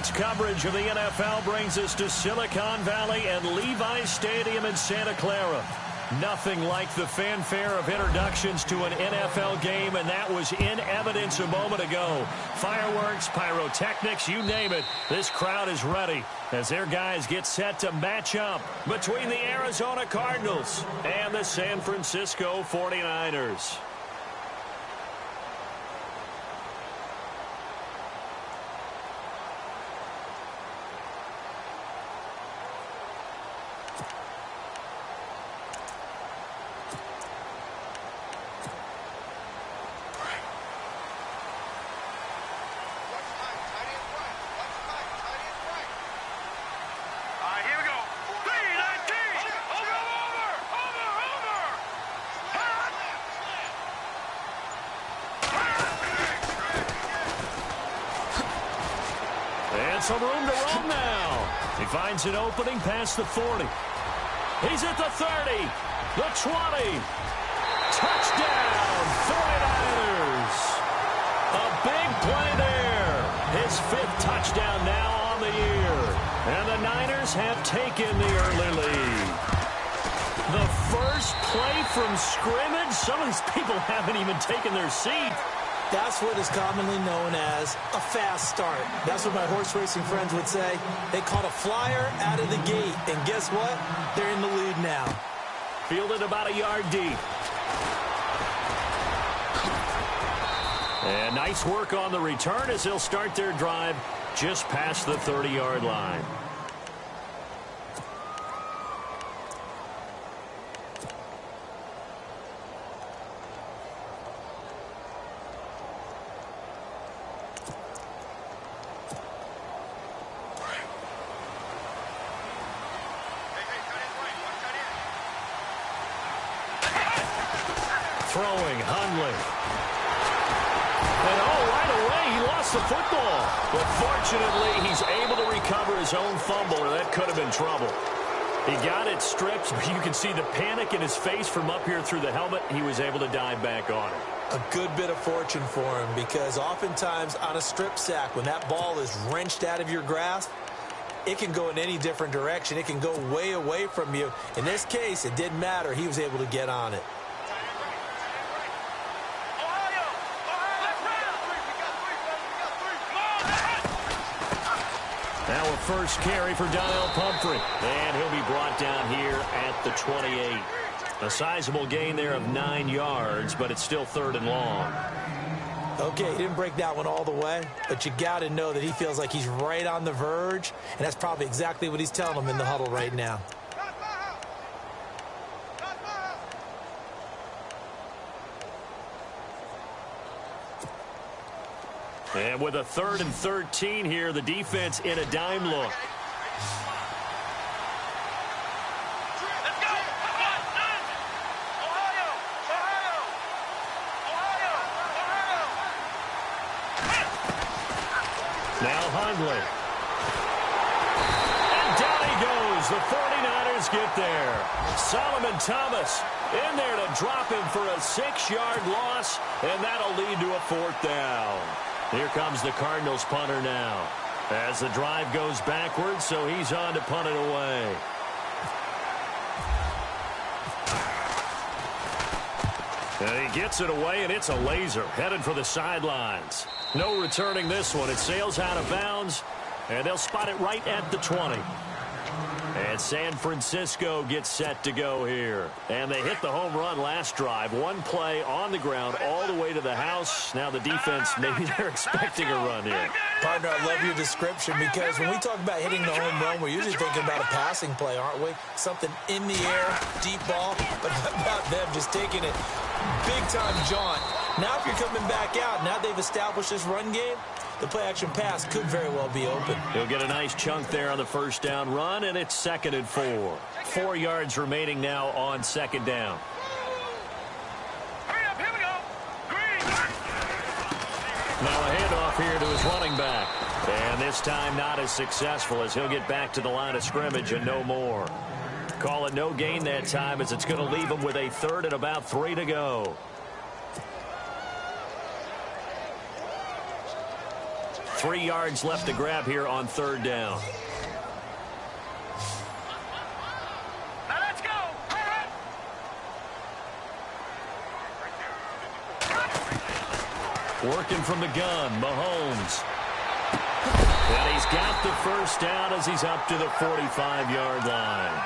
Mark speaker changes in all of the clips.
Speaker 1: Sports coverage of the NFL brings us to Silicon Valley and Levi's Stadium in Santa Clara. Nothing like the fanfare of introductions to an NFL game, and that was in evidence a moment ago. Fireworks, pyrotechnics, you name it. This crowd is ready as their guys get set to match up between the Arizona Cardinals and the San Francisco 49ers. Some room to roam now. He finds an opening past the 40. He's at the 30, the 20. Touchdown, 49ers. A big play there. His 5th touchdown now on the year. And the Niners have taken the early lead. The first play from scrimmage. Some of these people haven't even taken their seat.
Speaker 2: That's what is commonly known as a fast start. That's what my horse racing friends would say. They caught a flyer out of the gate, and guess what? They're in the lead now.
Speaker 1: Fielded about a yard deep. And nice work on the return as they'll start their drive just past the 30-yard line. Throwing, Hundley. And right away, he lost the football. But fortunately, he's able to recover his own fumble, or that could have been trouble. He got it stripped, but you can see the panic in his face from up here through the helmet. He was able to dive back on it.
Speaker 2: A good bit of fortune for him, because oftentimes on a strip sack, when that ball is wrenched out of your grasp, it can go in any different direction. It can go way away from you. In this case, it didn't matter. He was able to get on it.
Speaker 1: Now a first carry for Donnell Pumphrey. And he'll be brought down here at the 28. A sizable gain there of 9 yards, but it's still 3rd and long.
Speaker 2: Okay, he didn't break that one all the way, but you got to know that he feels like he's right on the verge, and that's probably exactly what he's telling them in the huddle right now.
Speaker 1: And with a 3rd and 13 here, the defense in a dime look. Now Hundley. And down he goes. The 49ers get there. Solomon Thomas in there to drop him for a 6-yard loss, and that'll lead to a 4th down. Here comes the Cardinals punter now as the drive goes backwards, so he's on to punt it away. And he gets it away, and it's a laser headed for the sidelines. No returning this one. It sails out of bounds, and they'll spot it right at the 20. And San Francisco gets set to go here. And they hit the home run last drive. One play on the ground all the way to the house. Now the defense, maybe they're expecting a run here.
Speaker 2: Partner, I love your description, because when we talk about hitting the home run, we're usually thinking about a passing play, aren't we? Something in the air, deep ball. But how about them just taking it big-time jaunt? Now if you're coming back out, now they've established this run game, the play-action pass could very well be open.
Speaker 1: He'll get a nice chunk there on the first down run, and it's 2nd and 4. 4 yards remaining now on 2nd down.
Speaker 3: Hurry up, here we go. Green.
Speaker 1: Now a handoff here to his running back. And this time not as successful, as he'll get back to the line of scrimmage and no more. Call it no gain that time, as it's going to leave him with a 3rd and about 3 to go. 3 yards left to grab here on third down.
Speaker 3: Now let's go.
Speaker 1: Working from the gun, Mahomes. And he's got the first down as he's up to the 45-yard line.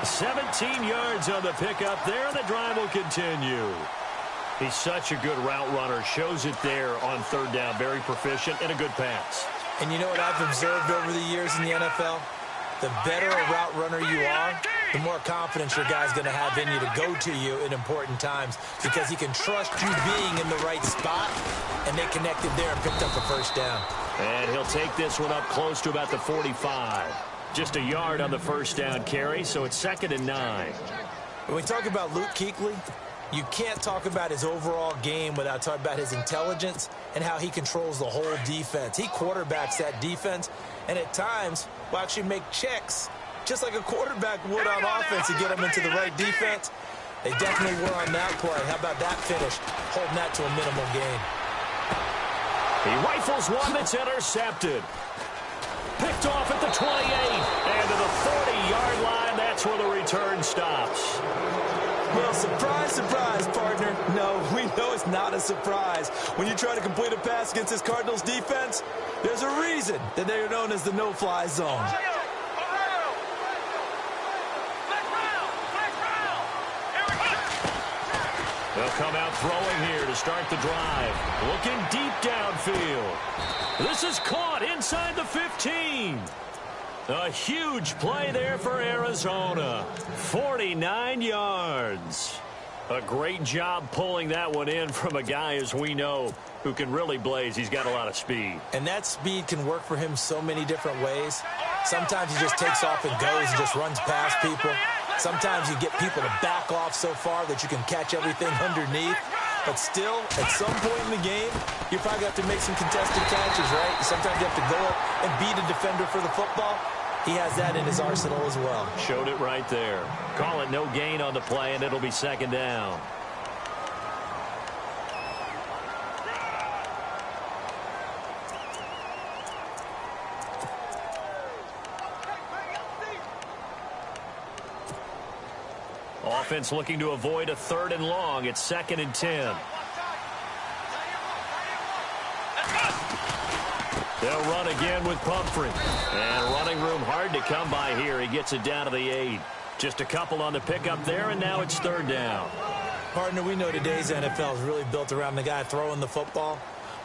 Speaker 1: 17 yards on the pickup there, and the drive will continue. He's such a good route runner. Shows it there on third down. Very proficient and a good pass.
Speaker 2: And you know what I've observed over the years in the NFL? The better a route runner you are, the more confidence your guy's going to have in you to go to you in important times because he can trust you being in the right spot, and they connected there and picked up the first down.
Speaker 1: And he'll take this one up close to about the 45. Just a yard on the first down carry, so it's 2nd and 9.
Speaker 2: When we talk about Luke Kuechly, you can't talk about his overall game without talking about his intelligence and how he controls the whole defense. He quarterbacks that defense, and at times will actually make checks, just like a quarterback would on offense to get them into the right defense. They definitely were on that play. How about that finish, holding that to a minimal gain?
Speaker 1: He rifles one that's intercepted. Picked off at the 28, and to the 40-yard line, that's where the return stops.
Speaker 2: Well, surprise, surprise, partner. No, we know it's not a surprise. When you try to complete a pass against this Cardinals defense, there's a reason that they are known as the no-fly zone.
Speaker 1: They'll come out throwing here to start the drive. Looking deep downfield. This is caught inside the 15. A huge play there for Arizona. 49 yards. A great job pulling that one in from a guy, as we know, who can really blaze. He's got a lot of speed.
Speaker 2: And that speed can work for him so many different ways. Sometimes he just takes off and goes and just runs past people. Sometimes you get people to back off so far that you can catch everything underneath. But still, at some point in the game, you probably have to make some contested catches, right? Sometimes you have to go up and beat a defender for the football. He has that in his arsenal as well.
Speaker 1: Showed it right there. Call it no gain on the play, and it'll be 2nd down. Offense looking to avoid a 3rd and long. It's 2nd and 10. They'll run again with Pumphrey. And running room hard to come by here. He gets it down to the 8. Just a couple on the pickup there, and now it's 3rd down.
Speaker 2: Partner, we know today's NFL is really built around the guy throwing the football.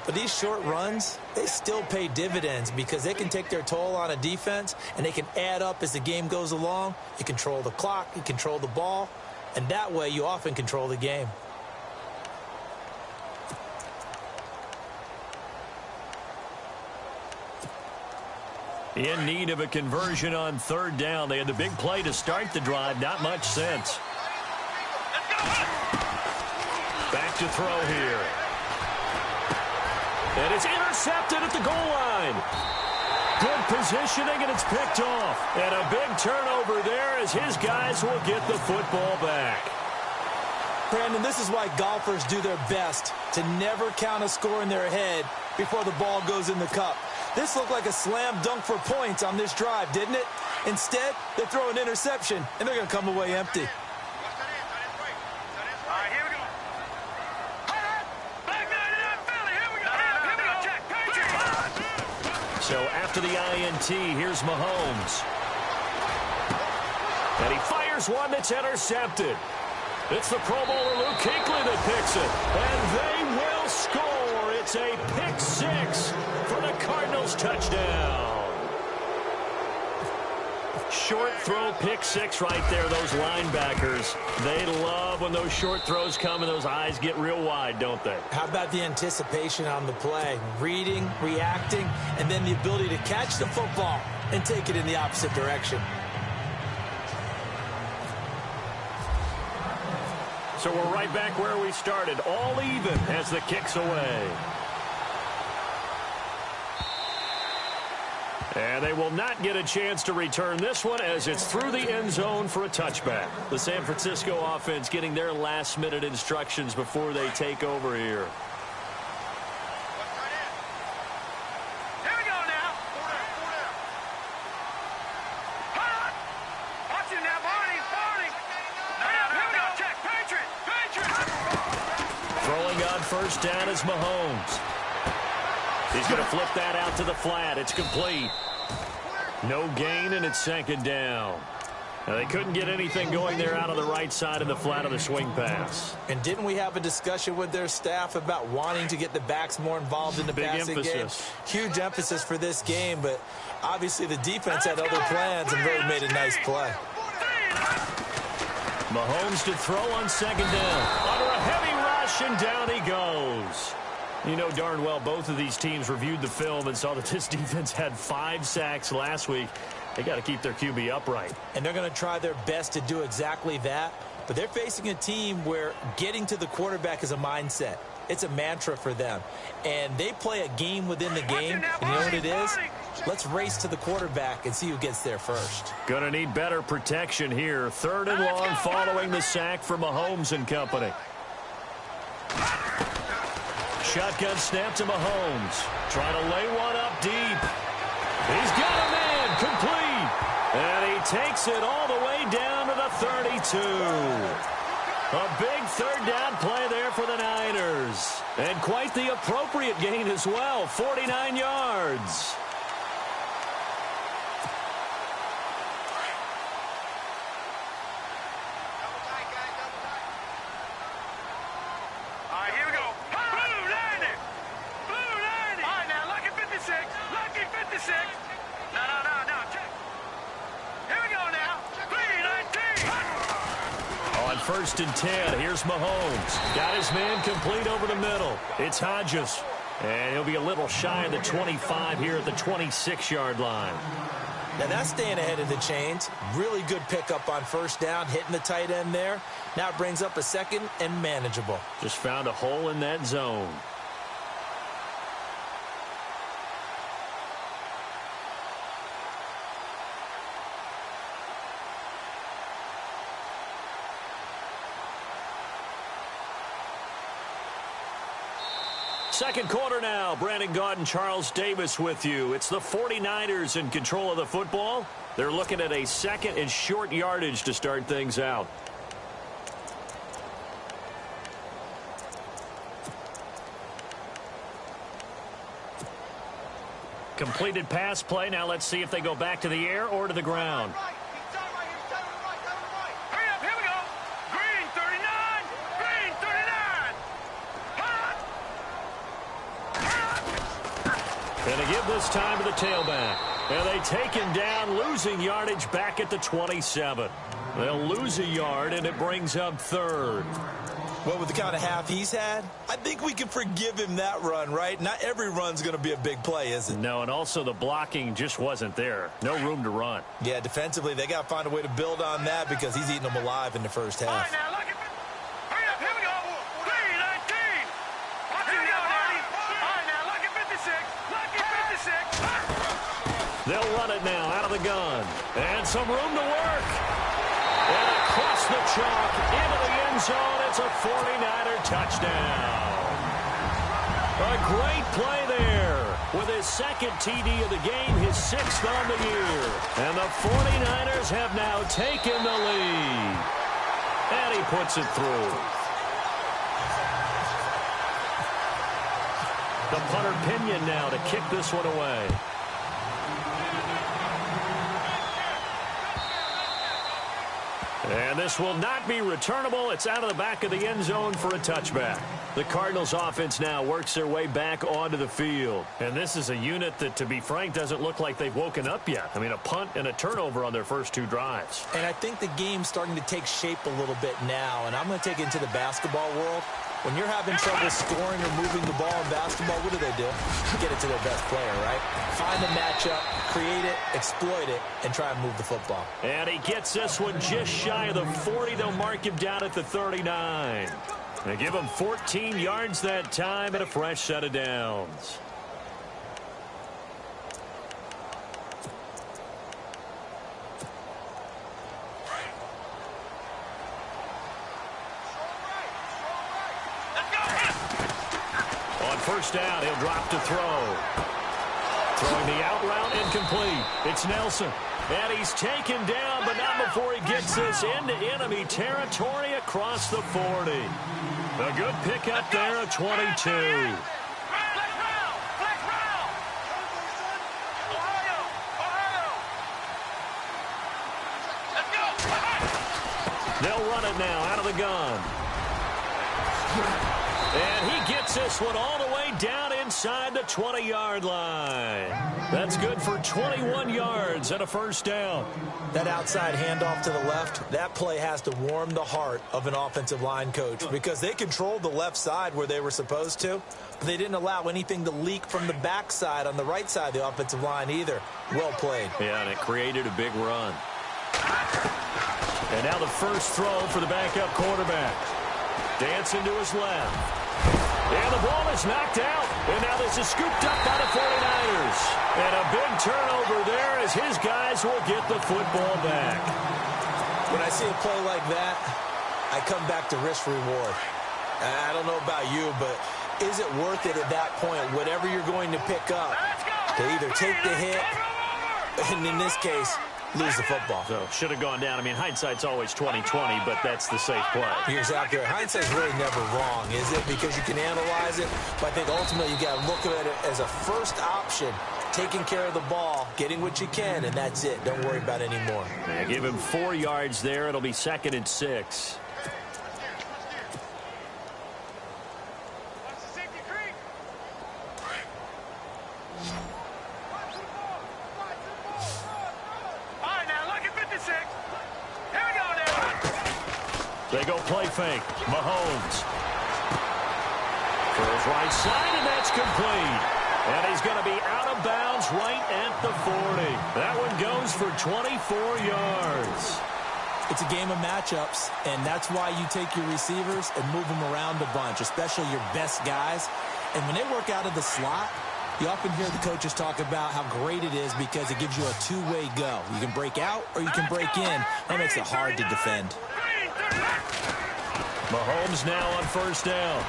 Speaker 2: But these short runs, they still pay dividends because they can take their toll on a defense, and they can add up as the game goes along. You control the clock, you control the ball, and that way you often control the game.
Speaker 1: In need of a conversion on 3rd down. They had the big play to start the drive. Not much sense. Back to throw here. And it's intercepted at the goal line. Good positioning, and it's picked off. And a big turnover there as his guys will get the football back.
Speaker 2: Brandon, this is why golfers do their best to never count a score in their head before the ball goes in the cup. This looked like a slam dunk for points on this drive, didn't it? Instead, they throw an interception, and they're going to come away empty.
Speaker 1: So after the INT, here's Mahomes. And he fires one that's intercepted. It's the Pro Bowler Luke Kuechly that picks it. And they will score. It's a pick 6 for the Cardinals touchdown. Short throw, pick 6 right there. Those linebackers, they love when those short throws come and those eyes get real wide, don't they?
Speaker 2: How about the anticipation on the play? Reading, reacting, and then the ability to catch the football and take it in the opposite direction.
Speaker 1: So we're right back where we started, all even as the kick's away. And they will not get a chance to return this one as it's through the end zone for a touchback. The San Francisco offense getting their last-minute instructions before they take over here. first down is Mahomes. He's going to flip that out to the flat. It's complete. No gain, and it's second down. Now, they couldn't get anything going there out of the right side of the flat of the swing pass.
Speaker 2: And didn't we have a discussion with their staff about wanting to get the backs more involved in the passing game? Huge emphasis for this game, but obviously the defense had other plans and really made a nice play.
Speaker 1: Mahomes to throw on second down. Under a heavy rush, and down he goes. You know darn well both of these teams reviewed the film and saw that this defense had 5 sacks last week. They got to keep their QB upright.
Speaker 2: And they're going to try their best to do exactly that. But they're facing a team where getting to the quarterback is a mindset. It's a mantra for them. And they play a game within the game. And you know what it is? Let's race to the quarterback and see who gets there first.
Speaker 1: Going to need better protection here. 3rd and long following the sack for Mahomes and company. Shotgun snap to Mahomes. Trying to lay one up deep. He's got a man. Complete. And he takes it all the way down to the 32. A big 3rd down play there for the Niners. And quite the appropriate gain as well. 49 yards.
Speaker 3: All right, here we go. Blue 90. Blue 90. All right, now, lucky 56. Lucky 56. No. Check. Here we go now. 319.
Speaker 1: On 1st and 10, here's Mahomes. Got his man complete over the middle. It's Hodges. And he'll be a little shy of the 25 here at the 26-yard line.
Speaker 2: Now that's staying ahead of the chains. Really good pickup on 1st down, hitting the tight end there. Now it brings up a 2nd and manageable.
Speaker 1: Just found a hole in that zone. Second quarter now. Brandon Gaudin, Charles Davis with you. It's the 49ers in control of the football. They're looking at a 2nd and short yardage to start things out. Completed pass play. Now let's see if they go back to the air or to the ground.
Speaker 3: Hurry up, here we go. Green 39. Green 39.
Speaker 1: And they give this time to the tailback. And they take him down, losing yardage back at the 27. They'll lose a yard, and it brings up 3rd.
Speaker 2: Well, with the kind of half he's had, I think we can forgive him that run, right? Not every run's going to be a big play, is it?
Speaker 1: No, and also the blocking just wasn't there. No room to run.
Speaker 2: Yeah, defensively, they got to find a way to build on that because he's eating them alive in the first half.
Speaker 3: All right, now, look at hurry up, here we go. 319. Watch it now, Marty. All right, now, lucky 56. Lucky 56.
Speaker 1: They'll run it now out of the gun. And some room to work. And across the chalk into the end zone. It's a 49er touchdown. A great play there with his 2nd TD of the game, his 6th on the year. And the 49ers have now taken the lead. And he puts it through. The punter Pinion now to kick this one away. And this will not be returnable. It's out of the back of the end zone for a touchback. The Cardinals offense now works their way back onto the field. And this is a unit that, to be frank, doesn't look like they've woken up yet. I mean, a punt and a turnover on their first 2 drives.
Speaker 2: And I think the game's starting to take shape a little bit now. And I'm going to take it into the basketball world. When you're having trouble scoring or moving the ball in basketball, what do? Get it to their best player, right? Find the matchup, create it, exploit it, and try and move the football.
Speaker 1: And he gets this one just shy of the 40. They'll mark him down at the 39. They give him 14 yards that time and a fresh set of downs. First down, he'll drop to throw. Throwing the out route incomplete. It's Nelson. And he's taken down, but not before he gets this into enemy territory across the 40. A good pickup there at 22. They'll run it now out of the gun. And he gets this one all the way down inside the 20-yard line. That's good for 21 yards and a first down.
Speaker 2: That outside handoff to the left, that play has to warm the heart of an offensive line coach because they controlled the left side where they were supposed to, but they didn't allow anything to leak from the backside on the right side of the offensive line either. Well played.
Speaker 1: Yeah, and it created a big run. And now the first throw for the backup quarterback. Dancing to his left. And the ball is knocked out. And now this is scooped up by the 49ers. And a big turnover there as his guys will get the football back.
Speaker 2: When I see a play like that, I come back to risk reward. I don't know about you, but is it worth it at that point, whatever you're going to pick up, to either take the hit, and in this case, lose the football?
Speaker 1: So should have gone down. I mean, hindsight's always 20/20, but that's the safe play.
Speaker 2: You're exactly right. Hindsight's really never wrong, is it? Because you can analyze it, but I think ultimately you got to look at it as a first option, taking care of the ball, getting what you can, and that's it. Don't worry about any more.
Speaker 1: Yeah, give him 4 yards there. It'll be 2nd and 6. They go play fake. Mahomes. Throws right side, and that's complete. And he's going to be out of bounds right at the 40. That one goes for 24 yards.
Speaker 2: It's a game of matchups, and that's why you take your receivers and move them around a bunch, especially your best guys. And when they work out of the slot, you often hear the coaches talk about how great it is because it gives you a two-way go. You can break out or you can break in. That makes it hard to defend.
Speaker 1: Mahomes now on first down.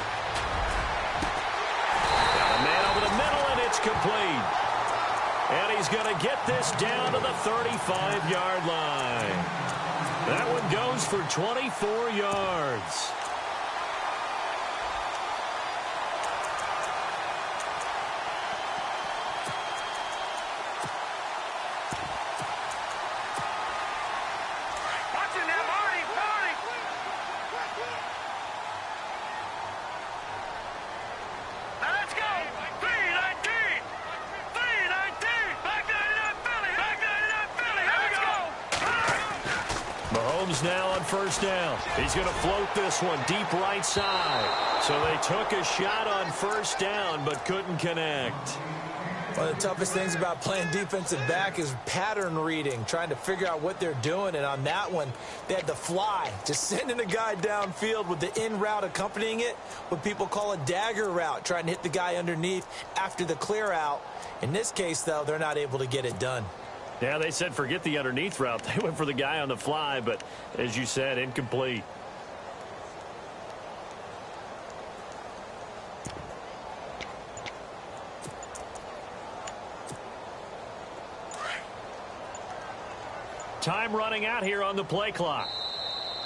Speaker 1: Got a man over the middle, and it's complete. And he's going to get this down to the 35-yard line. That one goes for 24 yards. Now on first down. He's going to float this one deep right side. So they took a shot on first down but couldn't connect.
Speaker 2: One of the toughest things about playing defensive back is pattern reading, trying to figure out what they're doing. And on that one, they had the fly, just sending a guy downfield with the in route accompanying it, what people call a dagger route, trying to hit the guy underneath after the clear out. In this case, though, they're not able to get it done.
Speaker 1: Yeah, they said forget the underneath route. They went for the guy on the fly, but as you said, incomplete. Time running out here on the play clock.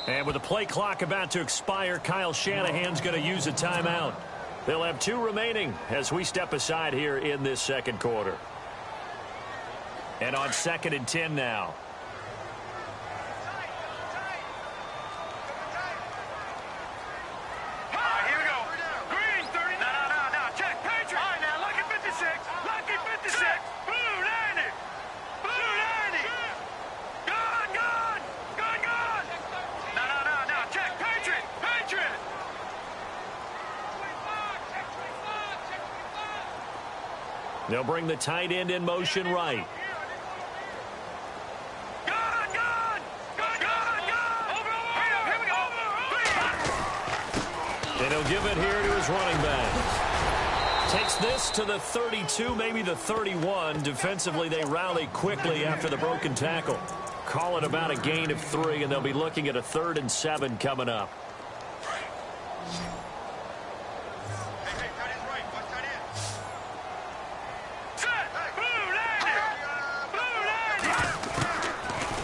Speaker 1: And with the play clock about to expire, Kyle Shanahan's going to use a timeout. They'll have 2 remaining as we step aside here in this second quarter. And on 2nd and 10 now.
Speaker 3: Here we go. Green 30. No. Check. Patriot. All right, now, lucky 56. Lucky 56. Blue 90. Blue 90. Gone. No. Check. Patriot.
Speaker 1: They'll bring the tight end in motion right. And he'll give it here to his running back. Takes this to the 32, maybe the 31. Defensively, they rally quickly after the broken tackle. Call it about a gain of 3, and they'll be looking at a 3rd and 7 coming up.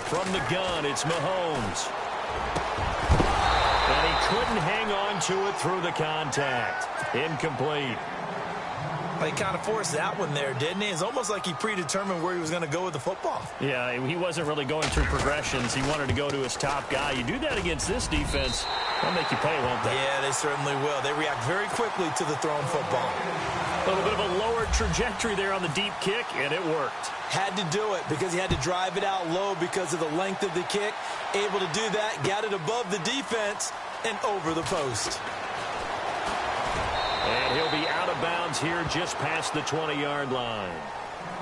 Speaker 1: From the gun, it's Mahomes. And he couldn't hang on to it through the contact. Incomplete.
Speaker 2: He kind of forced that one there, didn't he? It's almost like he predetermined where he was going to go with the football.
Speaker 1: Yeah, he wasn't really going through progressions. He wanted to go to his top guy. You do that against this defense, they'll make you pay, won't they?
Speaker 2: Yeah, they certainly will. They react very quickly to the thrown football.
Speaker 1: A little bit of a lower trajectory there on the deep kick, and it worked.
Speaker 2: Had to do it because he had to drive it out low because of the length of the kick. Able to do that, got it above the defense and over the post.
Speaker 1: And he'll be out of bounds here just past the 20-yard line.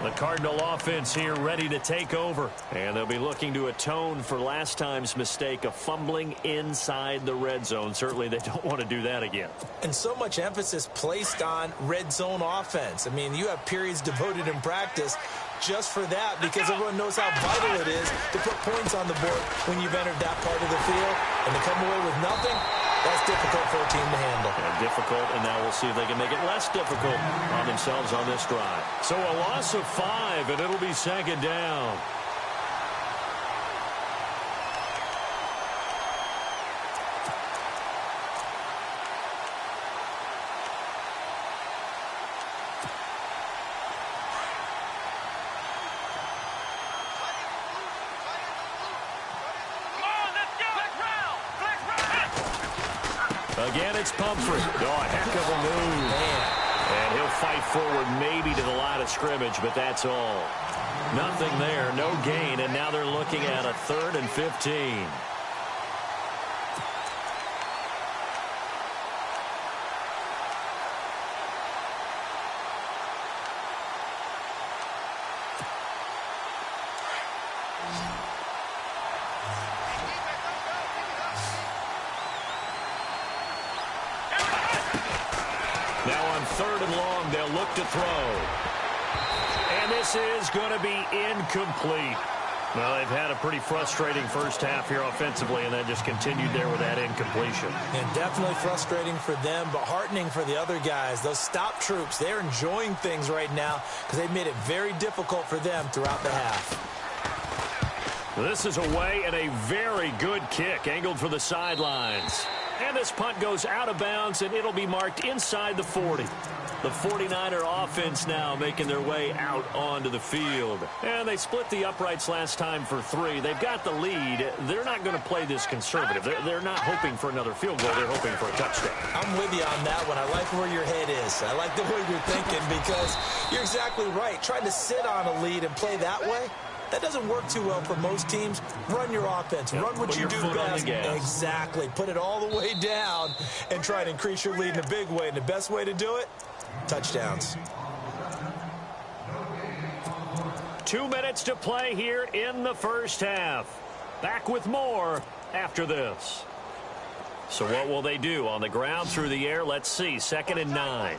Speaker 1: The Cardinal offense here ready to take over. And they'll be looking to atone for last time's mistake of fumbling inside the red zone. Certainly they don't want to do that again.
Speaker 2: And so much emphasis placed on red zone offense. I mean, you have periods devoted in practice just for that because everyone knows how vital it is to put points on the board when you've entered that part of the field. And to come away with nothing, that's difficult for a team to handle.
Speaker 1: And difficult, and now we'll see if they can make it less difficult on themselves on this drive. So a loss of 5, and it'll be second down. Again, it's Pumphrey. Oh, a heck of a move. And he'll fight forward maybe to the line of scrimmage, but that's all. Nothing there, no gain, and now they're looking at a 3rd and 15. Now on 3rd and long, they'll look to throw. And this is going to be incomplete. Well, they've had a pretty frustrating first half here offensively, and then just continued there with that incompletion.
Speaker 2: And definitely frustrating for them, but heartening for the other guys. Those stop troops, they're enjoying things right now because they've made it very difficult for them throughout the half.
Speaker 1: This is away and a very good kick, angled for the sidelines. And this punt goes out of bounds, and it'll be marked inside the 40. The 49er offense now making their way out onto the field. And they split the uprights last time for 3. They've got the lead. They're not going to play this conservative. They're not hoping for another field goal. They're hoping for a touchdown.
Speaker 2: I'm with you on that one. I like where your head is. I like the way you're thinking because you're exactly right. Trying to sit on a lead and play that way, that doesn't work too well for most teams. Run your offense. Run what you do best. Exactly. Put it all the way down and try to increase your lead in a big way. And the best way to do it, touchdowns.
Speaker 1: 2 minutes to play here in the first half. Back with more after this. So what will they do? On the ground, through the air, let's see. 2nd and 9.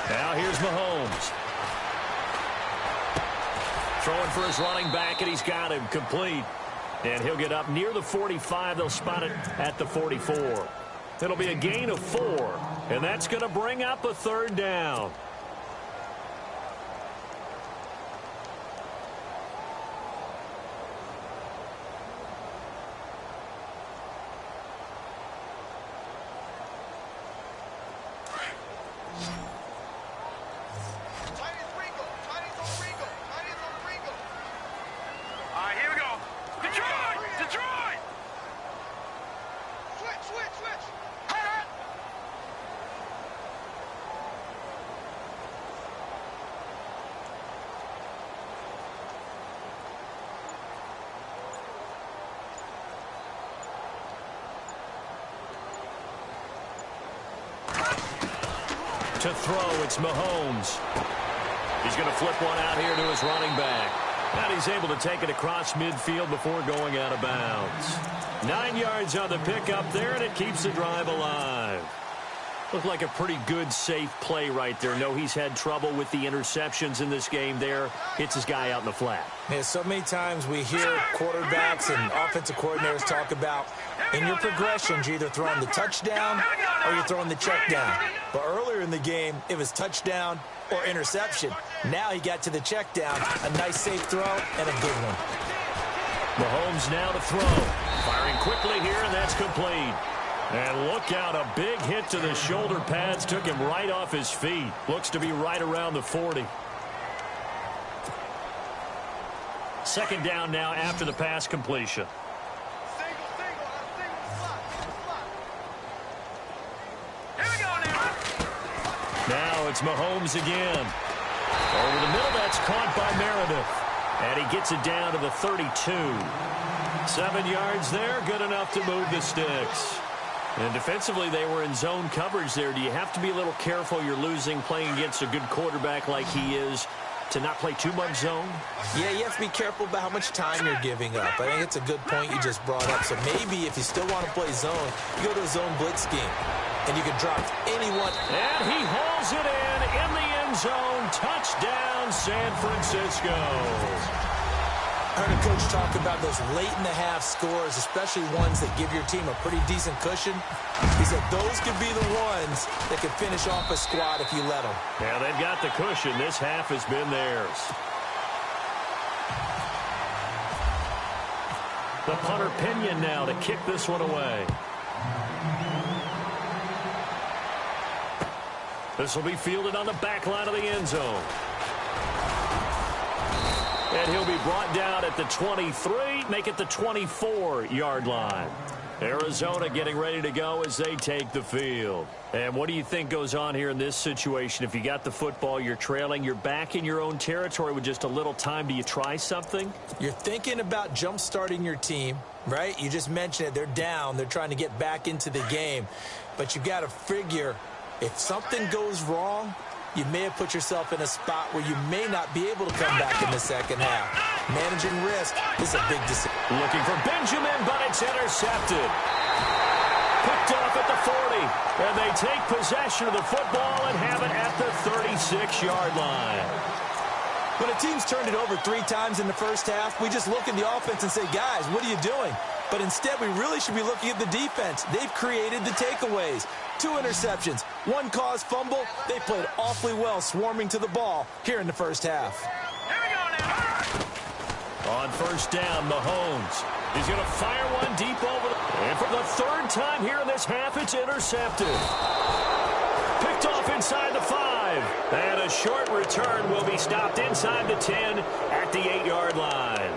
Speaker 1: Now here's Mahomes. Throwing for his running back, and he's got him complete. And he'll get up near the 45. They'll spot it at the 44. It'll be a gain of 4, and that's going to bring up a 3rd down. To throw, it's Mahomes. He's going to flip one out here to his running back. And he's able to take it across midfield before going out of bounds. 9 yards on the pickup there, and it keeps the drive alive. Looked like a pretty good, safe play right there. No, he's had trouble with the interceptions in this game there. Hits his guy out in the flat.
Speaker 2: Yeah, so many times we hear quarterbacks and offensive coordinators talk about in your progressions, you're either throwing the touchdown or you're throwing the check down. But earlier in the game, it was touchdown or interception. Now he got to the check down. A nice safe throw and a good one.
Speaker 1: Mahomes now to throw. Firing quickly here, and that's complete. And look out, a big hit to the shoulder pads took him right off his feet. Looks to be right around the 40. Second down now after the pass completion. Now it's Mahomes again. Over the middle, that's caught by Meredith. And he gets it down to the 32. 7 yards there, good enough to move the sticks. And defensively, they were in zone coverage there. Do you have to be a little careful you're losing playing against a good quarterback like he is to not play too much zone?
Speaker 2: Yeah, you have to be careful about how much time you're giving up. I think it's a good point you just brought up. So maybe if you still want to play zone, you go to a zone blitz scheme. And you can drop anyone.
Speaker 1: And he hauls it in the end zone. Touchdown, San Francisco.
Speaker 2: I heard a coach talk about those late-in-the-half scores, especially ones that give your team a pretty decent cushion. He said those could be the ones that could finish off a squad if you let them.
Speaker 1: Yeah, they've got the cushion. This half has been theirs. The punter Pinion now to kick this one away. This will be fielded on the back line of the end zone. And he'll be brought down at the 23, make it the 24-yard line. Arizona getting ready to go as they take the field. And what do you think goes on here in this situation? If you got the football, you're trailing, you're back in your own territory with just a little time. Do you try something?
Speaker 2: You're thinking about jump-starting your team, right? You just mentioned it. They're down. They're trying to get back into the game. But you got to figure if something goes wrong, you may have put yourself in a spot where you may not be able to come back in the second half. Managing risk is a big decision.
Speaker 1: Looking for Benjamin, but it's intercepted. Picked off at the 40. And they take possession of the football and have it at the 36-yard line.
Speaker 2: When a team's turned it over 3 times in the first half, we just look at the offense and say, guys, what are you doing? But instead, we really should be looking at the defense. They've created the takeaways. 2 interceptions, 1 caused fumble. They played awfully well swarming to the ball here in the first half.
Speaker 3: Here we go now.
Speaker 1: On first down, Mahomes. He's going to fire one deep over the... And for the 3rd time here in this half, it's intercepted. Picked off inside the 5. And a short return will be stopped inside the 10 at the 8-yard line.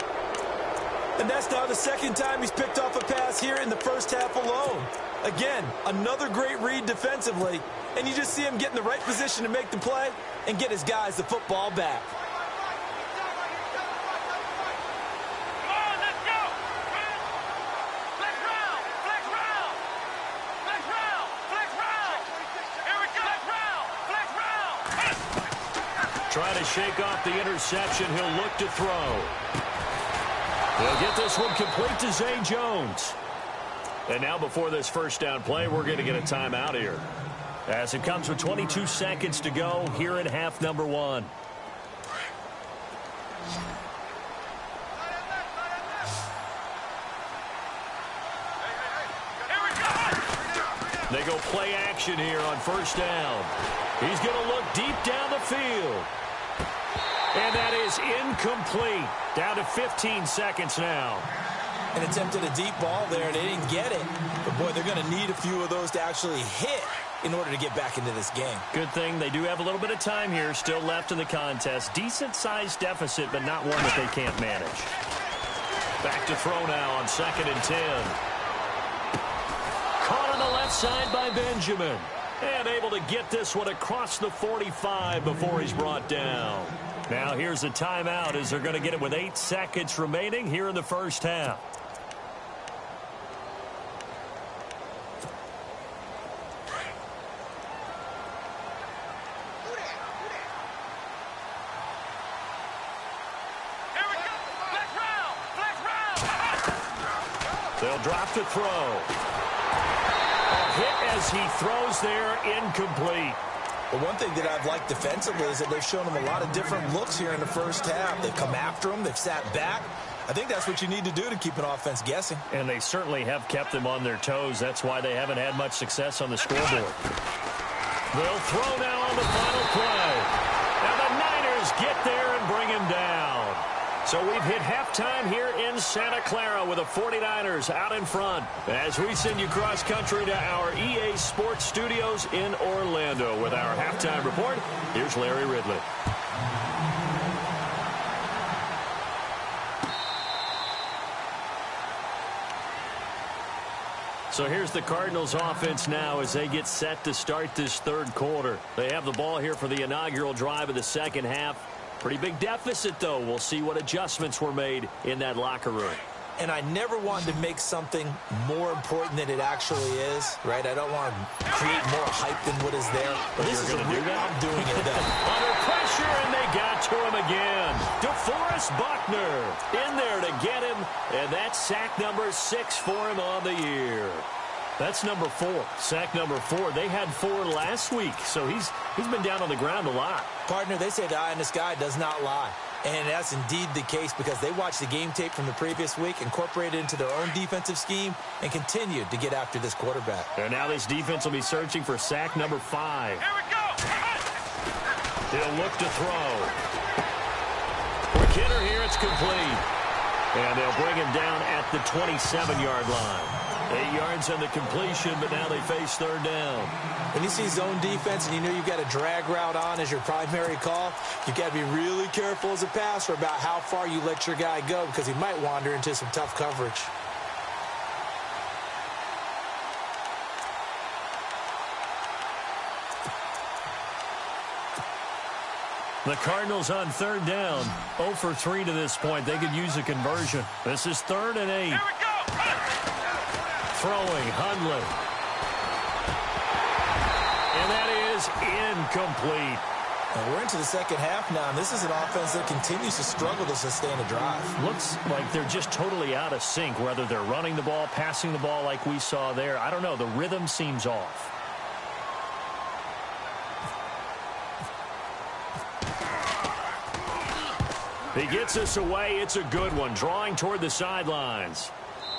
Speaker 2: And that's now the 2nd time he's picked off a pass here in the first half alone. Again, another great read defensively, and you just see him get in the right position to make the play and get his guys the football back.
Speaker 3: Come on, let's go. Flex round, flex round. Flex round, flex round. Here we go. Flex round, flex round.
Speaker 1: Trying to shake off the interception. He'll look to throw. He'll get this one complete to Zay Jones. And now before this first down play, we're going to get a timeout here. As it comes with 22 seconds to go here in half number 1. They go play action here on first down. He's going to look deep down the field. And that is incomplete. Down to 15 seconds now.
Speaker 2: And attempted a deep ball there, and they didn't get it. But, boy, they're going to need a few of those to actually hit in order to get back into this game.
Speaker 1: Good thing they do have a little bit of time here still left in the contest. Decent-sized deficit, but not one that they can't manage. Back to throw now on 2nd and 10. Caught on the left side by Benjamin. And able to get this one across the 45 before he's brought down. Now here's a timeout as they're going to get it with 8 seconds remaining here in the first half. They'll drop to throw. A hit as he throws there, incomplete.
Speaker 2: But one thing that I've liked defensively is that they've shown him a lot of different looks here in the first half. They've come after him. They've sat back. I think that's what you need to do to keep an offense guessing.
Speaker 1: And they certainly have kept them on their toes. That's why they haven't had much success on the scoreboard. They'll throw now on the final play. Now the Niners get there and bring him down. So we've hit halftime here in Santa Clara with the 49ers out in front as we send you cross-country to our EA Sports Studios in Orlando with our halftime report. Here's Larry Ridley. So here's the Cardinals offense now as they get set to start this third quarter. They have the ball here for the inaugural drive of the second half. Pretty big deficit, though. We'll see what adjustments were made in that locker room.
Speaker 2: And I never wanted to make something more important than it actually is, right? I don't want to create more hype than what is there. But this is a real, I'm doing it, though.
Speaker 1: Under pressure, and they got to him again. DeForest Buckner in there to get him, and that's sack number 6 for him on the year. That's number 4. Sack number 4. They had 4 last week, so he's been down on the ground a lot.
Speaker 2: Partner, they say the eye in the sky does not lie. And that's indeed the case because they watched the game tape from the previous week, incorporated it into their own defensive scheme, and continued to get after this quarterback.
Speaker 1: And now this defense will be searching for sack number 5.
Speaker 3: Here we go.
Speaker 1: He'll look to throw. Quick hitter here, it's complete. And they'll bring him down at the 27-yard line. 8 yards on the completion, but now they face third down.
Speaker 2: When you see zone defense and you know you've got a drag route on as your primary call, you've got to be really careful as a passer about how far you let your guy go because he might wander into some tough coverage.
Speaker 1: The Cardinals on third down, 0 for 3 to this point. They could use a conversion. This is 3rd and 8.
Speaker 3: Here we go.
Speaker 1: Throwing, Hundley. And that is incomplete.
Speaker 2: And we're into the second half now, and this is an offense that continues to struggle to sustain a drive.
Speaker 1: Looks like they're just totally out of sync, whether they're running the ball, passing the ball like we saw there. I don't know. The rhythm seems off. He gets us away. It's a good one. Drawing toward the sidelines.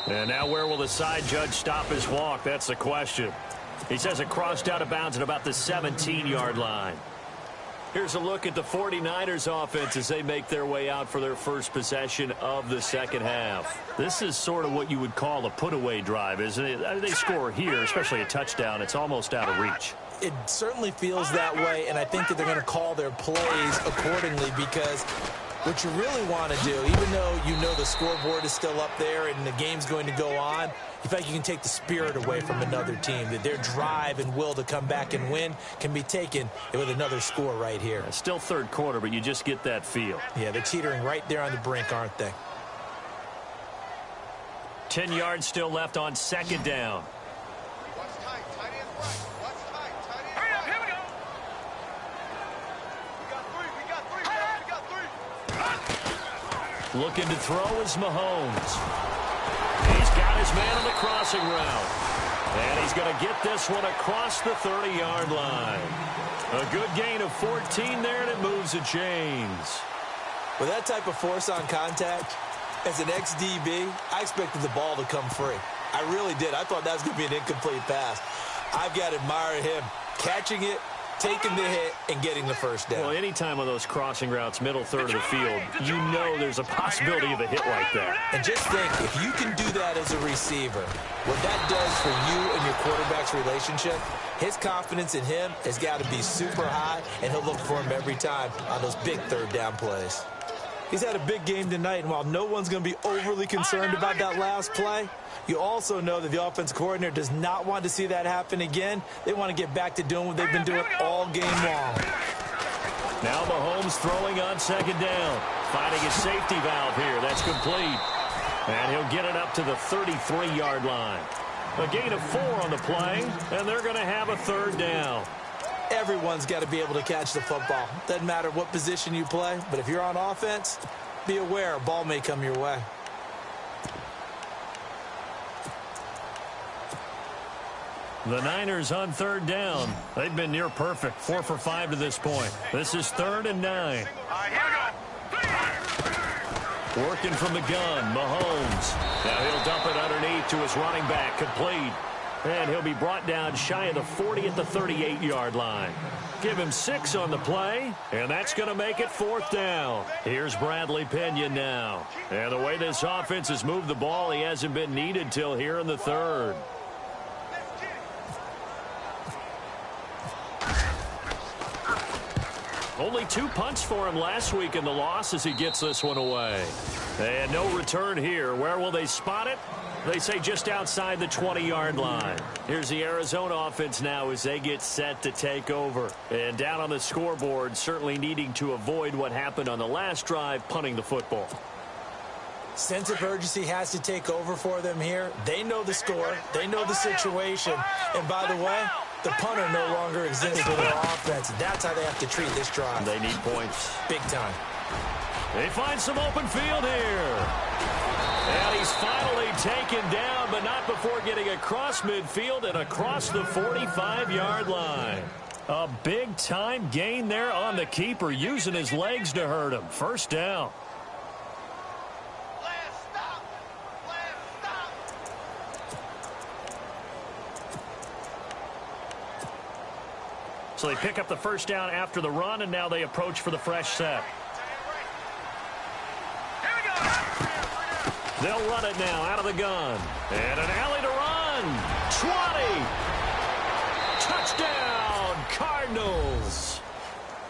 Speaker 1: And now where will the side judge stop his walk? That's the question. He says it crossed out of bounds at about the 17-yard line. Here's a look at the 49ers offense as they make their way out for their first possession of the second half. This is sort of what you would call a put-away drive, isn't it? They score here, especially a touchdown. It's almost out of reach.
Speaker 2: It certainly feels that way, and I think that they're going to call their plays accordingly because what you really want to do, even though you know the scoreboard is still up there and the game's going to go on, you feel like you can take the spirit away from another team, that their drive and will to come back and win can be taken with another score right here.
Speaker 1: It's still third quarter, but you just get that feel.
Speaker 2: Yeah, they're teetering right there on the brink, aren't they?
Speaker 1: 10 yards still left on second down. Looking to throw is Mahomes. He's got his man on the crossing route. And he's going to get this one across the 30-yard line. A good gain of 14 there, and it moves the chains.
Speaker 2: With that type of force on contact, as an ex-DB, I expected the ball to come free. I really did. I thought that was going to be an incomplete pass. I've got to admire him catching it, taking the hit, and getting the first down.
Speaker 1: Well, anytime on those crossing routes, middle third of the field, you know there's a possibility of a hit like that.
Speaker 2: And just think, if you can do that as a receiver, what that does for you and your quarterback's relationship, his confidence in him has got to be super high, and he'll look for him every time on those big third down plays. He's had a big game tonight, and while no one's going to be overly concerned about that last play, you also know that the offense coordinator does not want to see that happen again. They want to get back to doing what they've been doing all game long.
Speaker 1: Now Mahomes throwing on second down. Finding a safety valve here. That's complete. And he'll get it up to the 33-yard line. A gain of 4 on the play, and they're going to have a third down.
Speaker 2: Everyone's got to be able to catch the football. Doesn't matter what position you play, but if you're on offense, be aware a ball may come your way.
Speaker 1: The Niners on third down. They've been near perfect. 4 for 5 to this point. This is 3rd and 9.
Speaker 3: All right, here we go.
Speaker 1: Working from the gun, Mahomes. Now he'll dump it underneath to his running back, complete. And he'll be brought down shy of the 40 at the 38-yard line. Give him 6 on the play, and that's going to make it 4th down. Here's Bradley Pinion now. And the way this offense has moved the ball, he hasn't been needed till here in the 3rd. Only 2 punts for him last week in the loss as he gets this one away. And no return here. Where will they spot it? They say just outside the 20-yard line. Here's the Arizona offense now as they get set to take over. And down on the scoreboard, certainly needing to avoid what happened on the last drive, punting the football.
Speaker 2: Sense of urgency has to take over for them here. They know the score. They know the situation. And by the way, the punter no longer exists for their offense. That's how they have to treat this drive.
Speaker 1: They need points.
Speaker 2: Big time.
Speaker 1: They find some open field here. And he's finally taken down, but not before getting across midfield and across the 45-yard line. A big-time gain there on the keeper, using his legs to hurt him. 1st down. So they pick up the 1st down after the run, and now they approach for the fresh set. They'll run it now out of the gun. And an alley to run. 20. Touchdown, Cardinals.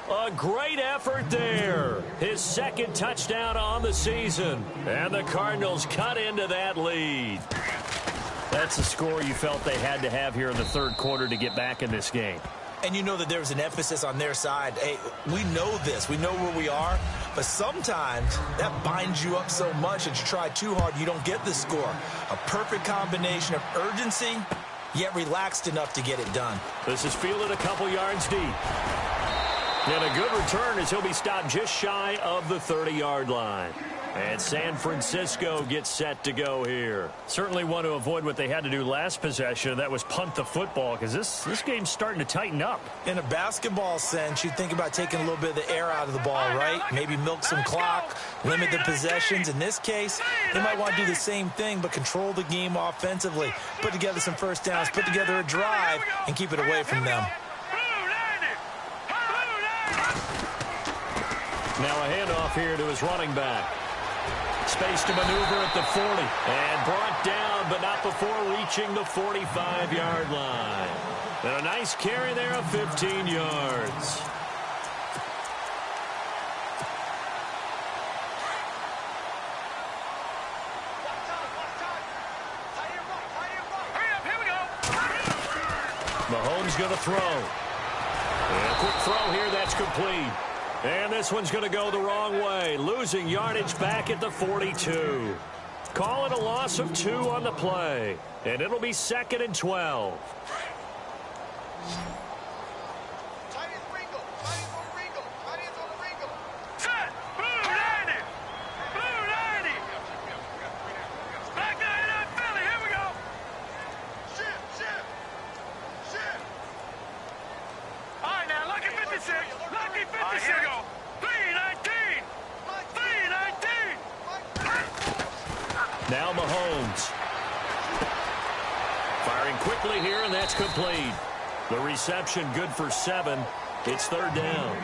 Speaker 1: A great effort there. His 2nd touchdown on the season. And the Cardinals cut into that lead. That's the score you felt they had to have here in the 3rd quarter to get back in this game.
Speaker 2: And you know that there's an emphasis on their side. Hey, we know this. We know where we are. But sometimes that binds you up so much that you try too hard, you don't get the score. A perfect combination of urgency, yet relaxed enough to get it done.
Speaker 1: This is fielded a couple yards deep. And a good return as he'll be stopped just shy of the 30-yard line. And San Francisco gets set to go here. Certainly want to avoid what they had to do last possession. That was punt the football, because this game's starting to tighten up.
Speaker 2: In a basketball sense, you think about taking a little bit of the air out of the ball, right? Maybe milk some clock, limit the possessions. In this case, they might want to do the same thing, but control the game offensively. Put together some 1st downs, put together a drive, and keep it away from them.
Speaker 1: Now a handoff here to his running back. Space to maneuver at the 40. And brought down, but not before reaching the 45-yard line. And a nice carry there of 15 yards. Mahomes going to throw. And a quick throw here, that's complete. And this one's going to go the wrong way. Losing yardage back at the 42. Call it a loss of 2 on the play. And it'll be 2nd and 12.
Speaker 3: Set! Blue 90! Blue 90! Back there in that Philly, here we go! Shift! All right, now, lucky 56! Lucky 56! All right, here we go! 319! 319!
Speaker 1: Now Mahomes. Firing quickly here, and that's complete. The reception good for 7. It's 3rd down.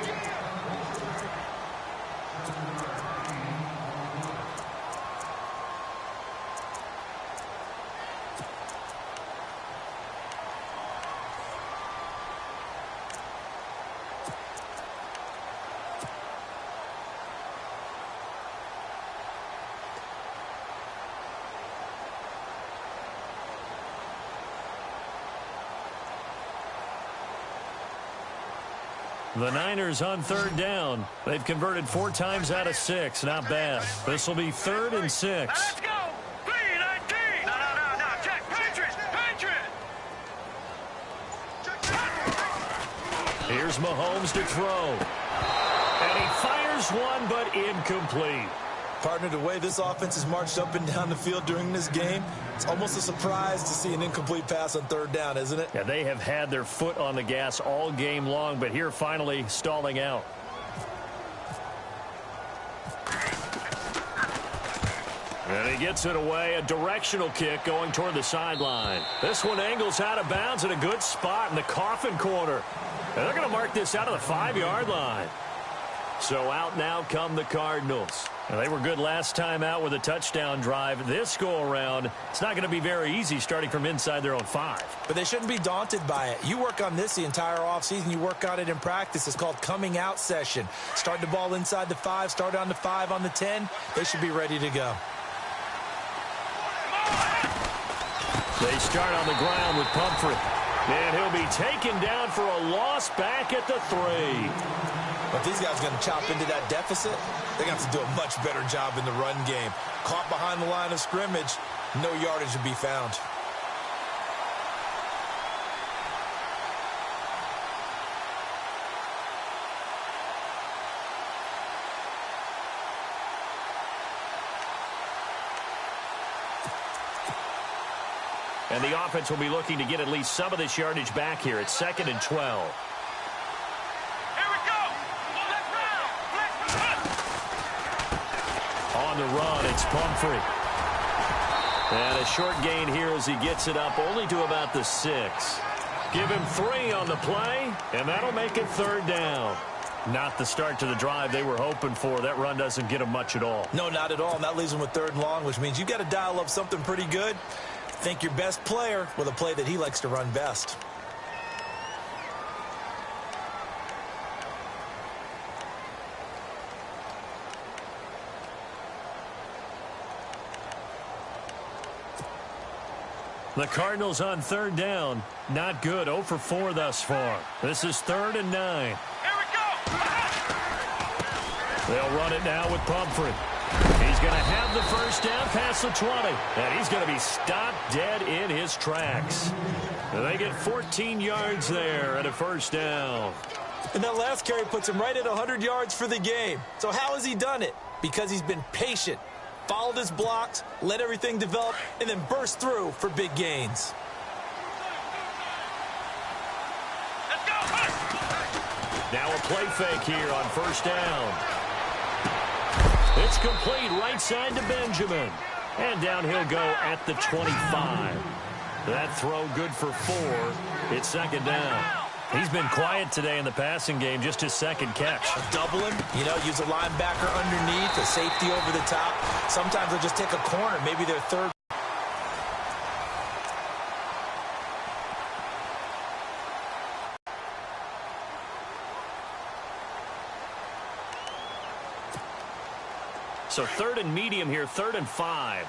Speaker 1: The Niners on 3rd down. They've converted 4 times out of 6. Not bad. This will be 3rd and 6.
Speaker 3: Let's go! 319! No. Check. Patriots!
Speaker 1: Here's Mahomes to throw. And he fires one, but incomplete.
Speaker 2: Partner, the way this offense has marched up and down the field during this game, it's almost a surprise to see an incomplete pass on 3rd down, isn't it?
Speaker 1: Yeah, they have had their foot on the gas all game long, but here finally stalling out. And he gets it away, a directional kick going toward the sideline. This one angles out of bounds at a good spot in the coffin corner. And they're going to mark this out of the 5-yard line. So out now come the Cardinals. And they were good last time out with a touchdown drive. This go-around, it's not going to be very easy starting from inside their own 5.
Speaker 2: But they shouldn't be daunted by it. You work on this the entire offseason. You work on it in practice. It's called coming out session. Start the ball inside the 5, start on the 5, on the 10. They should be ready to go.
Speaker 1: They start on the ground with Pumphrey. And he'll be taken down for a loss back at the 3.
Speaker 2: But these guys are going to chop into that deficit. They're going to have to do a much better job in the run game. Caught behind the line of scrimmage, no yardage to be found.
Speaker 1: And the offense will be looking to get at least some of this yardage back here. It's 2nd and 12. On the run, it's Pumphrey. And a short gain here as he gets it up only to about the 6. Give him 3 on the play, and that'll make it 3rd down. Not the start to the drive they were hoping for. That run doesn't get them much at all.
Speaker 2: No, not at all. And that leaves them with 3rd and long, which means you got to dial up something pretty good. Think your best player with a play that he likes to run best.
Speaker 1: The Cardinals on 3rd down. Not good. 0 for 4 thus far. This is 3rd and 9.
Speaker 3: Here we go.
Speaker 1: They'll run it now with Pumphrey. He's going to have the first down past the 20. And he's going to be stopped dead in his tracks. And they get 14 yards there and a first down.
Speaker 2: And that last carry puts him right at 100 yards for the game. So how has he done it? Because he's been patient. Followed his blocks, let everything develop, and then burst through for big gains.
Speaker 3: Let's go.
Speaker 1: Now a play fake here on first down. It's complete right side to Benjamin. And down he'll go at the 25. That throw good for 4. It's 2nd down. He's been quiet today in the passing game, just his 2nd catch.
Speaker 2: Double him, use a linebacker underneath, a safety over the top. Sometimes they'll just take a corner, maybe their 3rd.
Speaker 1: So 3rd and medium here, 3rd and 5.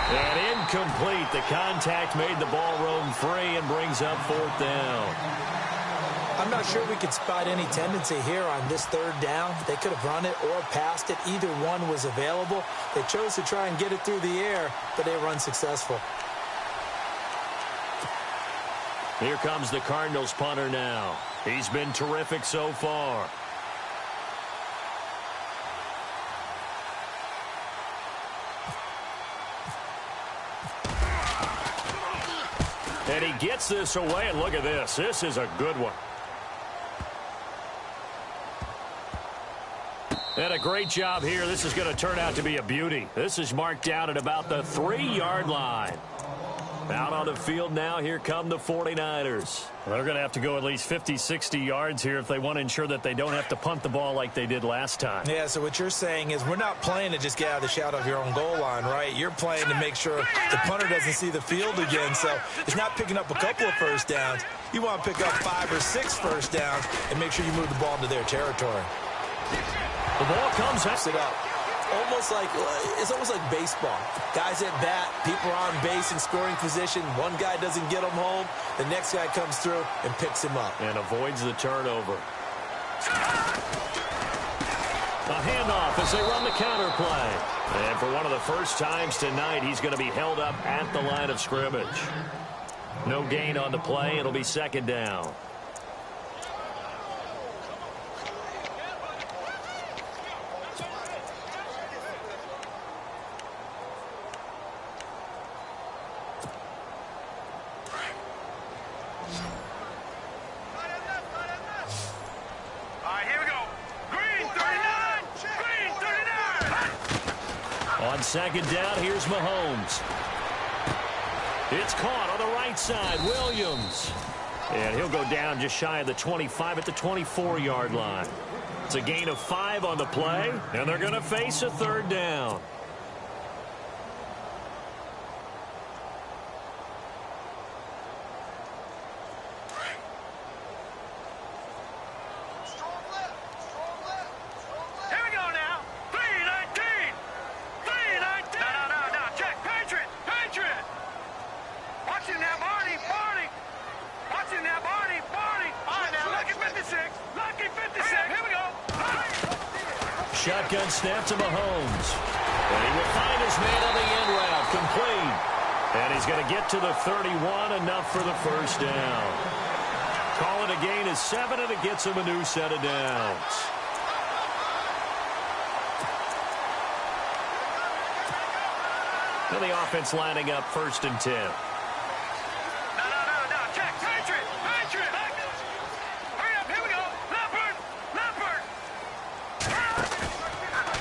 Speaker 1: And incomplete. The contact made the ball roam free and brings up 4th down.
Speaker 2: I'm not sure we could spot any tendency here on this 3rd down. They could have run it or passed it. Either one was available. They chose to try and get it through the air, but they were unsuccessful.
Speaker 1: Here comes the Cardinals punter now. He's been terrific so far. And he gets this away, and look at this. This is a good one. And a great job here. This is going to turn out to be a beauty. This is marked down at about the 3-yard line. Out on the field now, here come the 49ers. They're going to have to go at least 50, 60 yards here if they want to ensure that they don't have to punt the ball like they did last time.
Speaker 2: Yeah, so what you're saying is we're not playing to just get out of the shadow of your own goal line, right? You're playing to make sure the punter doesn't see the field again. So it's not picking up a couple of first downs. You want to pick up 5 or 6 first downs and make sure you move the ball into their territory.
Speaker 1: The ball comes up.
Speaker 2: It up. It's almost like baseball. Guys at bat, people are on base in scoring position. One guy doesn't get him home. The next guy comes through and picks him up.
Speaker 1: And avoids the turnover. A handoff as they run the counter play. And for one of the first times tonight, he's going to be held up at the line of scrimmage. No gain on the play. It'll be 2nd down. On second down, here's Mahomes. It's caught on the right side. Williams. And he'll go down just shy of the 25 at the 24-yard line. It's a gain of 5 on the play, and they're going to face a third down. Shotgun snap to Mahomes. And he will find his man on the end route. Complete. And he's going to get to the 31, enough for the first down. Call it a gain of 7, and it gets him a new set of downs. Now the offense lining up 1st and 10.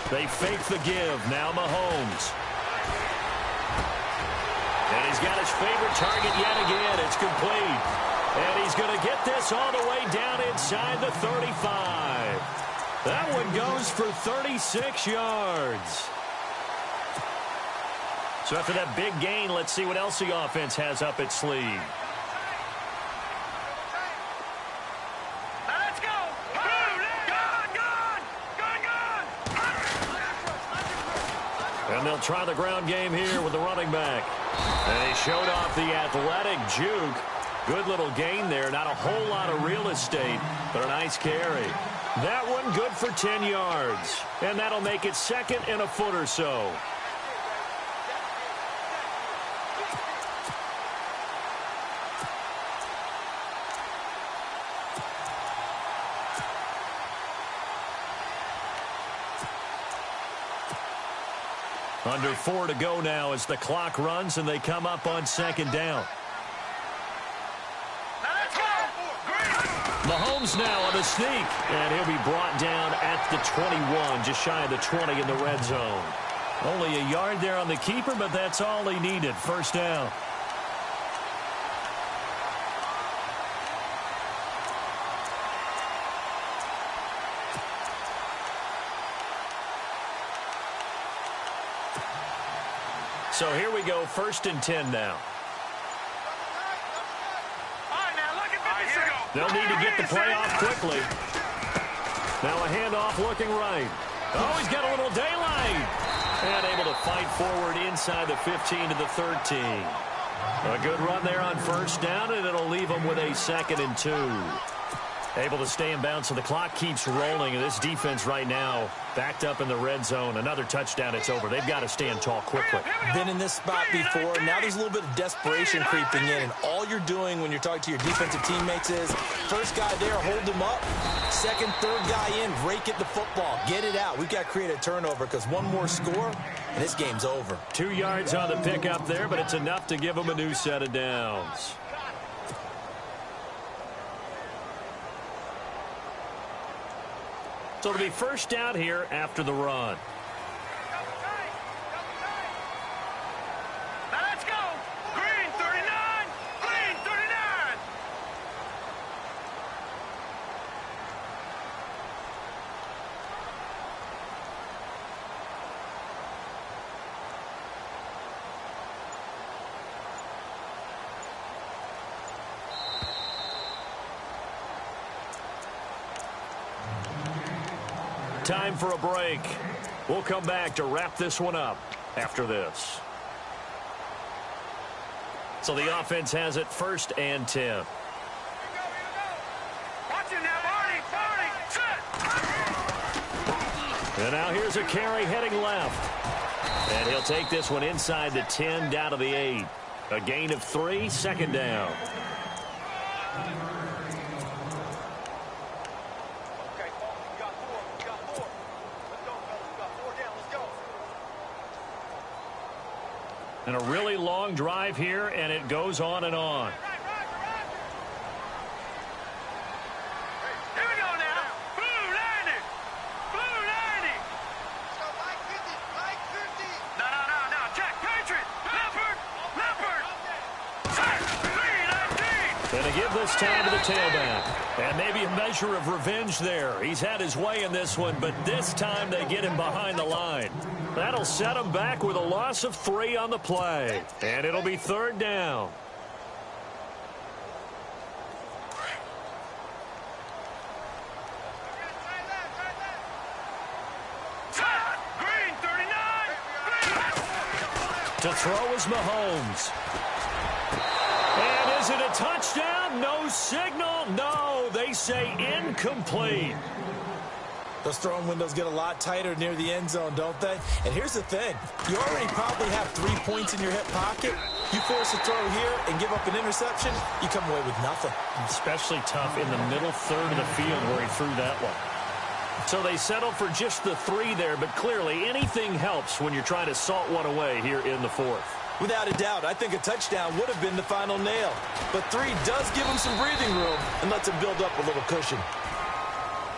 Speaker 1: They fake the give. Now Mahomes. And he's got his favorite target yet again. It's complete. And he's going to get this all the way down inside the 35. That one goes for 36 yards. So after that big gain, let's see what else the offense has up its sleeve. And they'll try the ground game here with the running back. And he showed off the athletic juke. Good little gain there. Not a whole lot of real estate, but a nice carry. That one good for 10 yards. And that'll make it 2nd and a foot or so. Under 4 to go now as the clock runs and they come up on 2nd down. Mahomes now on the sneak, and he'll be brought down at the 21, just shy of the 20 in the red zone. Only a yard there on the keeper, but that's all he needed. First down. So here we go, 1st and 10 now. They'll need to get the play off quickly. Now a handoff looking right. Oh, he's got a little daylight. And able to fight forward inside the 15 to the 13. A good run there on 1st down, and it'll leave them with a 2nd and 2. Able to stay in bounds, so the clock keeps rolling. And this defense right now backed up in the red zone. Another touchdown, it's over. They've got to stand tall quickly.
Speaker 2: Been in this spot before. Now there's a little bit of desperation creeping in. And all you're doing when you're talking to your defensive teammates is, first guy there, hold him up. 2nd, 3rd guy in, rake at the football. Get it out. We've got to create a turnover because one more score, and this game's over.
Speaker 1: 2 yards on the pickup there, but it's enough to give them a new set of downs. So it'll be first down here after the run.
Speaker 3: Now let's go. Green 39. Green 39.
Speaker 1: Time for a break. We'll come back to wrap this one up after this. So the offense has it 1st and 10.
Speaker 3: Watch him now, Barney, set.
Speaker 1: And now here's a carry heading left. And he'll take this one inside the 10 down to the 8. A gain of 3, 2nd down. And a really long drive here, and it goes on and on.
Speaker 3: Here we go now. Blue 90. Blue 90. Like 50. Like 50. No,
Speaker 1: And they give this time to the tailback. And maybe a measure of revenge there. He's had his way in this one, but this time they get him behind the line. That'll set him back with a loss of 3 on the play. And it'll be 3rd down.
Speaker 3: Green, 39.
Speaker 1: To throw is Mahomes. And is it a touchdown? No signal. No, they say incomplete.
Speaker 2: Those throwing windows get a lot tighter near the end zone, don't they? And here's the thing. You already probably have 3 points in your hip pocket. You force a throw here and give up an interception, you come away with nothing.
Speaker 1: Especially tough in the middle third of the field where he threw that one. So they settle for just the 3 there, but clearly anything helps when you're trying to salt one away here in the 4th.
Speaker 2: Without a doubt, I think a touchdown would have been the final nail. But 3 does give them some breathing room and lets them build up a little cushion.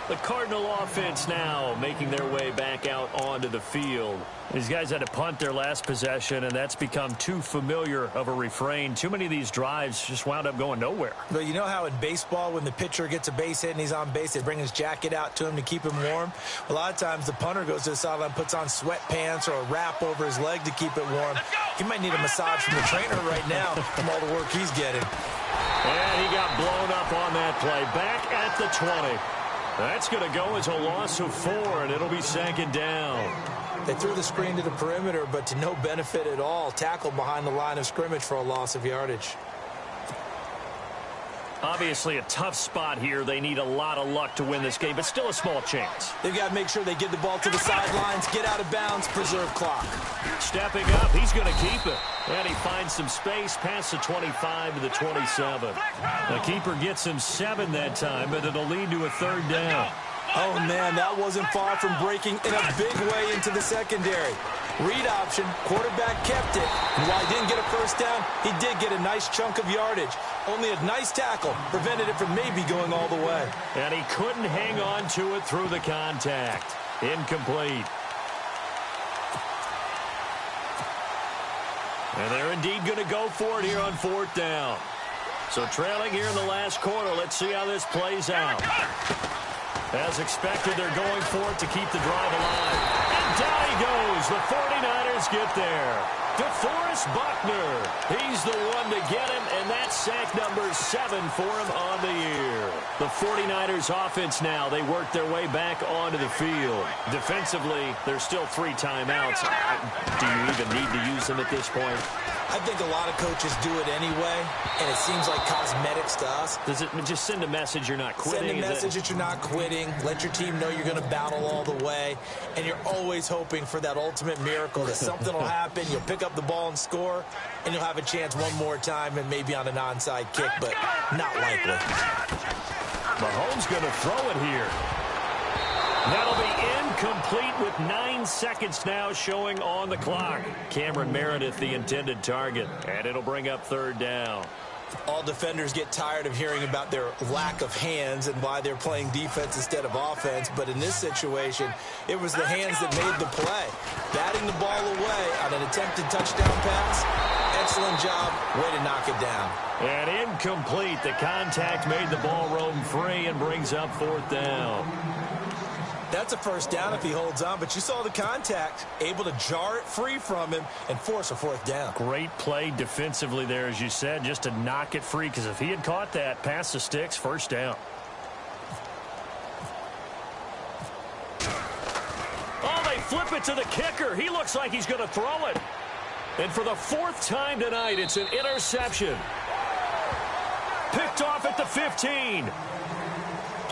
Speaker 1: The Cardinal offense now making their way back out onto the field. These guys had to punt their last possession, and that's become too familiar of a refrain. Too many of these drives just wound up going nowhere.
Speaker 2: But you know how in baseball, when the pitcher gets a base hit and he's on base, they bring his jacket out to him to keep him warm? A lot of times the punter goes to the sideline, puts on sweatpants or a wrap over his leg to keep it warm. He might need a massage from the trainer right now from all the work he's getting.
Speaker 1: And he got blown up on that play. Back at the 20. That's going to go as a loss of 4, and it'll be 2nd down.
Speaker 2: They threw the screen to the perimeter, but to no benefit at all. Tackled behind the line of scrimmage for a loss of yardage.
Speaker 1: Obviously a tough spot here. They need a lot of luck to win this game, but still a small chance.
Speaker 2: They've got to make sure they get the ball to the sidelines, get out of bounds, preserve clock.
Speaker 1: Stepping up, he's going to keep it. And he finds some space past the 25 to the 27. The keeper gets him 7 that time, but it'll lead to a 3rd down.
Speaker 2: Oh, man, that wasn't far from breaking in a big way into the secondary. Read option, quarterback kept it, and while he didn't get a first down, he did get a nice chunk of yardage. Only a nice tackle prevented it from maybe going all the way.
Speaker 1: And he couldn't hang on to it through the contact. Incomplete. And they're indeed going to go for it here on 4th down. So trailing here in the last quarter, let's see how this plays out. As expected, they're going for it to keep the drive alive. And down he goes. The 49ers get there. DeForest Buckner. He's the one to get him, and that's sack number 7 for him on the year. The 49ers offense now, they work their way back onto the field. Defensively, there's still 3 timeouts. Do you even need to use them at this point?
Speaker 2: I think a lot of coaches do it anyway, and it seems like cosmetics to us.
Speaker 1: Does it just send a message you're not quitting?
Speaker 2: Send a message that you're not quitting. Let your team know you're going to battle all the way, and you're always hoping for that ultimate miracle that something will happen, you'll pick up the ball and score, and you'll have a chance one more time and maybe on an onside kick, but not likely.
Speaker 1: Mahomes going to throw it here. That'll be incomplete with 9 seconds now showing on the clock. Cameron Meredith, the intended target, and it'll bring up 3rd down.
Speaker 2: All defenders get tired of hearing about their lack of hands and why they're playing defense instead of offense, but in this situation, it was the hands that made the play. Batting the ball away on an attempted touchdown pass, excellent job, way to knock it down.
Speaker 1: And incomplete. The contact made the ball roam free and brings up 4th down.
Speaker 2: That's a first down if he holds on, but you saw the contact, able to jar it free from him and force a 4th down.
Speaker 1: Great play defensively there, as you said, just to knock it free, because if he had caught that, past the sticks, 1st down. Oh, they flip it to the kicker. He looks like he's going to throw it. And for the 4th time tonight, it's an interception. Picked off at the 15.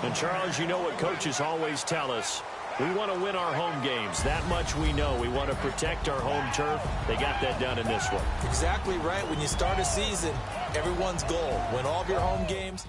Speaker 1: And, Charles, you know what coaches always tell us. We want to win our home games. That much we know. We want to protect our home turf. They got that done in this one.
Speaker 2: Exactly right. When you start a season, everyone's goal, win all of your home games,